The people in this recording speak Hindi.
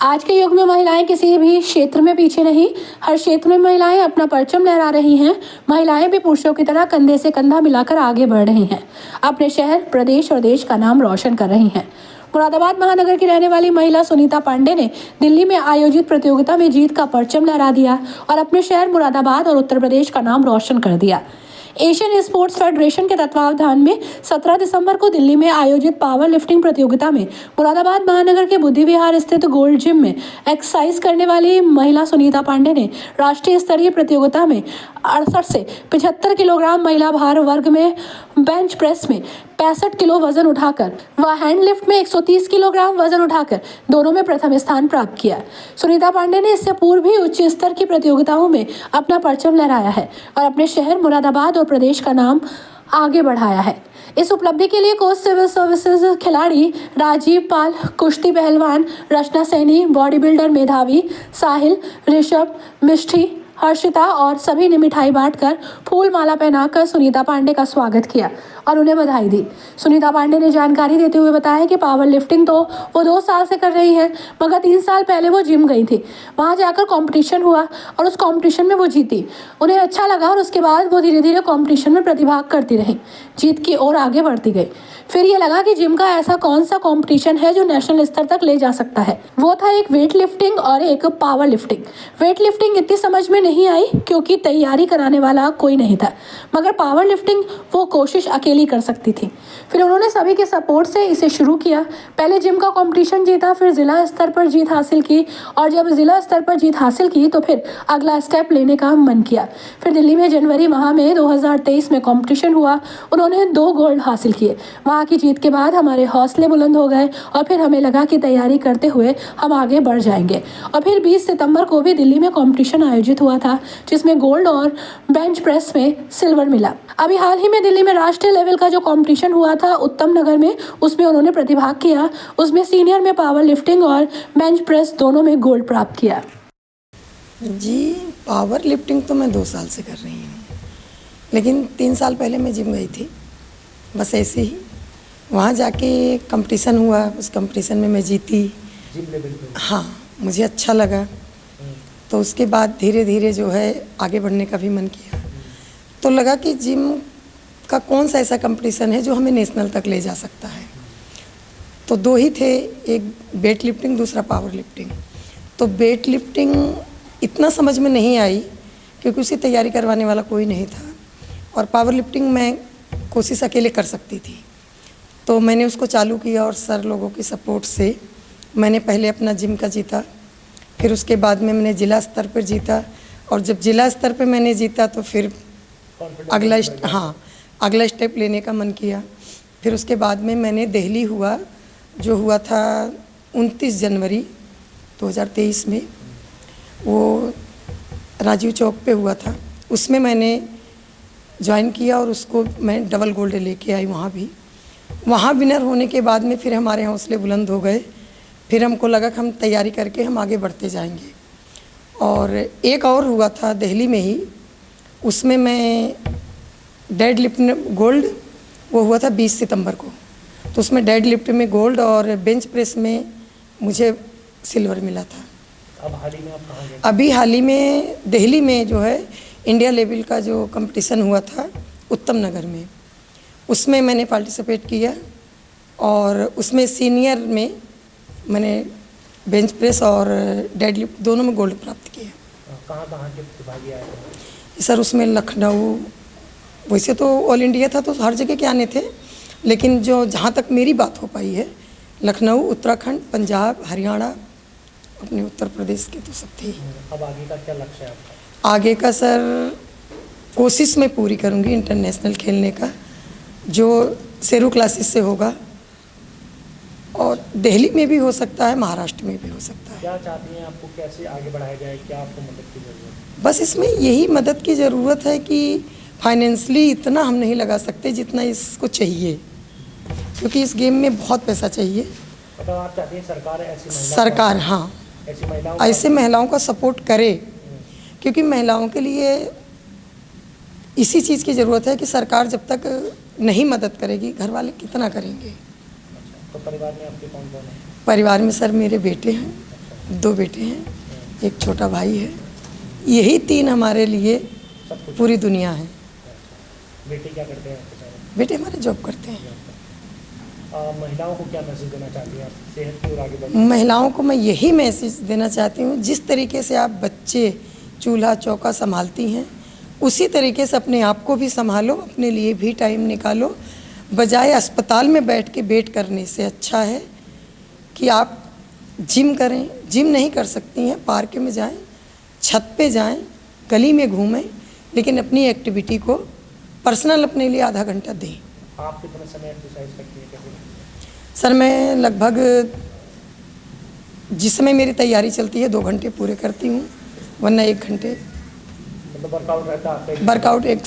आज के युग में महिलाएं किसी भी क्षेत्र में पीछे नहीं, हर क्षेत्र में महिलाएं अपना परचम लहरा रही हैं। महिलाएं भी पुरुषों की तरह कंधे से कंधा मिलाकर आगे बढ़ रही हैं, अपने शहर, प्रदेश और देश का नाम रोशन कर रही हैं। मुरादाबाद महानगर की रहने वाली महिला सुनीता पांडे ने दिल्ली में आयोजित प्रतियोगिता में जीत का परचम लहरा दिया और अपने शहर मुरादाबाद और उत्तर प्रदेश का नाम रोशन कर दिया। एशियन स्पोर्ट्स फेडरेशन के तत्वावधान में 17 दिसंबर को दिल्ली में आयोजित पावर लिफ्टिंग प्रतियोगिता में मुरादाबाद महानगर के बुद्धि विहार स्थित गोल्ड जिम में एक्सरसाइज करने वाली महिला सुनीता पांडे ने राष्ट्रीय स्तरीय प्रतियोगिता में 68 से 75 किलोग्राम महिला भार वर्ग में बेंच प्रेस में 65 किलो वजन उठाकर व हैंड लिफ्ट में 130 किलोग्राम वजन उठाकर दोनों में प्रथम स्थान प्राप्त किया। सुनीता पांडे ने इससे पूर्व भी उच्च स्तर की प्रतियोगिताओं में अपना परचम लहराया है और अपने शहर मुरादाबाद और प्रदेश का नाम आगे बढ़ाया है। इस उपलब्धि के लिए कोस्ट सिविल सर्विसेज खिलाड़ी राजीव पाल, कुश्ती पहलवान रचना सैनी, बॉडी बिल्डर मेधावी, साहिल, ऋषभ, मिष्ठी, हर्षिता और सभी ने मिठाई बांटकर फूल माला पहनाकर सुनीता पांडे का स्वागत किया और उन्हें बधाई दी। सुनीता पांडे ने जानकारी देते हुए बताया कि पावर लिफ्टिंग तो वो 2 साल से कर रही है, मगर 3 साल पहले वो जिम गई थी। वहां जाकर कंपटीशन हुआ और उस कंपटीशन में वो जीती। उन्हें अच्छा लगा और उसके बाद वो धीरे धीरे कंपटीशन में प्रतिभाग करती रही, जीत की ओर आगे बढ़ती गई। फिर ये लगा कि जिम का ऐसा कौन सा कंपटीशन है जो नेशनल स्तर तक ले जा सकता है। वो था एक वेट लिफ्टिंग और एक पावर लिफ्टिंग। वेट लिफ्टिंग इतनी समझ में नहीं आई क्योंकि तैयारी कराने वाला कोई नहीं था, मगर पावर लिफ्टिंग वो कोशिश अकेली कर सकती थी। फिर उन्होंने सभी के सपोर्ट से इसे शुरू किया। पहले जिम का कंपटीशन जीता, फिर जिला स्तर पर जीत हासिल की और जब जिला स्तर पर जीत हासिल की तो फिर अगला स्टेप लेने का मन किया। फिर दिल्ली में जनवरी माह में 2023 में कंपटीशन हुआ। उन्होंने 2 गोल्ड हासिल किए। वहाँ की जीत के बाद हमारे हौसले बुलंद हो गए और फिर हमें लगा कि तैयारी करते हुए हम आगे बढ़ जाएंगे। और फिर 20 सितंबर को भी दिल्ली में कंपटीशन आयोजित हुआ था, जिसमें गोल्ड और बेंच प्रेस में सिल्वर मिला। अभी हाल ही में दिल्ली में राष्ट्रीय लेवल का जो कंपटीशन हुआ था उत्तम नगर में, उसमें उन्होंने प्रतिभाग किया। उसमें सीनियर में पावर लिफ्टिंग और बेंच प्रेस दोनों में गोल्ड प्राप्त किया। जी, पावर लिफ्टिंग तो मैं 2 साल से कर रही हूँ, लेकिन 3 साल पहले मैं जिम गई थी, बस ऐसे ही। वहाँ जाके कंपटीशन हुआ, उस कंपटीशन में मैं जीती। जिम लेवल पे? हाँ, मुझे अच्छा लगा। तो उसके बाद धीरे धीरे जो है आगे बढ़ने का भी मन किया। तो लगा कि जिम का कौन सा ऐसा कंपटीशन है जो हमें नेशनल तक ले जा सकता है। तो 2 ही थे, एक वेट लिफ्टिंग, दूसरा पावर लिफ्टिंग। तो वेट लिफ्टिंग इतना समझ में नहीं आई क्योंकि उसी तैयारी करवाने वाला कोई नहीं था, और पावर लिफ्टिंग मैं कोशिश अकेले कर सकती थी। तो मैंने उसको चालू किया और सर लोगों की सपोर्ट से मैंने पहले अपना जिम का जीता, फिर उसके बाद में मैंने जिला स्तर पर जीता, और जब जिला स्तर पर मैंने जीता तो फिर अगला स्टेप लेने का मन किया। फिर उसके बाद में मैंने दिल्ली हुआ, जो हुआ था 29 जनवरी 2023 में, वो राजीव चौक पे हुआ था। उसमें मैंने ज्वाइन किया और उसको मैं डबल गोल्ड लेके आई। वहाँ विनर होने के बाद में फिर हमारे हौसले बुलंद हो गए। फिर हमको लगा कि हम तैयारी करके हम आगे बढ़ते जाएंगे। और एक और हुआ था दिल्ली में ही, उसमें मैं डेड लिफ्ट में गोल्ड, वो हुआ था 20 सितंबर को। तो उसमें डेड लिफ्ट में गोल्ड और बेंच प्रेस में मुझे सिल्वर मिला था। अब हाल ही में आप कहाँ गए? अभी हाल ही में दिल्ली में जो है इंडिया लेवल का जो कंपटीशन हुआ था उत्तम नगर में, उसमें मैंने पार्टिसिपेट किया और उसमें सीनियर में मैंने बेंच प्रेस और डेड लिफ्ट दोनों में गोल्ड प्राप्त किया। कहाँ के प्रतिभागी आए थे? सर उसमें लखनऊ, वैसे तो ऑल इंडिया था तो हर जगह के आने थे, लेकिन जो जहाँ तक मेरी बात हो पाई है, लखनऊ, उत्तराखंड, पंजाब, हरियाणा, अपने उत्तर प्रदेश के तो सब थे। अब आगे का क्या लक्ष्य है आपका? आगे का सर कोशिश मैं पूरी करूँगी इंटरनेशनल खेलने का, जो शेरू क्लासेस से होगा, और दिल्ली में भी हो सकता है, महाराष्ट्र में भी हो सकता है। क्या चाहती हैं, आपको कैसे आगे बढ़ाया जाए, क्या आपको मदद की ज़रूरत है? बस इसमें यही मदद की ज़रूरत है कि फाइनेंशली इतना हम नहीं लगा सकते जितना इसको चाहिए, क्योंकि इस गेम में बहुत पैसा चाहिए। मतलब आप चाहती हैं सरकार ऐसे महिलाओं का सपोर्ट करे, क्योंकि महिलाओं के लिए इसी चीज़ की ज़रूरत है कि सरकार जब तक नहीं मदद करेगी, घर वाले कितना करेंगे। तो परिवार में आपके कौन कौन है? परिवार में सर मेरे बेटे हैं, 2 बेटे हैं, एक छोटा भाई है। यही 3 हमारे लिए सब कुछ। पूरी दुनिया है। बेटे क्या करते हैं आपके सारे? बेटे हमारे जॉब करते हैं। महिलाओं को क्या मैसेज देना चाहती हैं आप सेहत की ओर आगे बढ़ने? महिलाओं को मैं यही मैसेज देना चाहती हूँ, जिस तरीके से आप बच्चे चूल्हा चौका संभालती हैं, उसी तरीके से अपने आप को भी संभालो, अपने लिए भी टाइम निकालो। बजाय अस्पताल में बैठ के वेट करने से अच्छा है कि आप जिम करें। जिम नहीं कर सकती हैं, पार्क में जाएं, छत पे जाएं, गली में घूमें, लेकिन अपनी एक्टिविटी को पर्सनल अपने लिए आधा घंटा दें। आप कितना समय एक्सरसाइज करती हैं, कैसे? सर मैं लगभग जिस समय मेरी तैयारी चलती है 2 घंटे पूरे करती हूँ, वरना 1 घंटे मतलब वर्कआउट रहता है आपका? वर्कआउट एक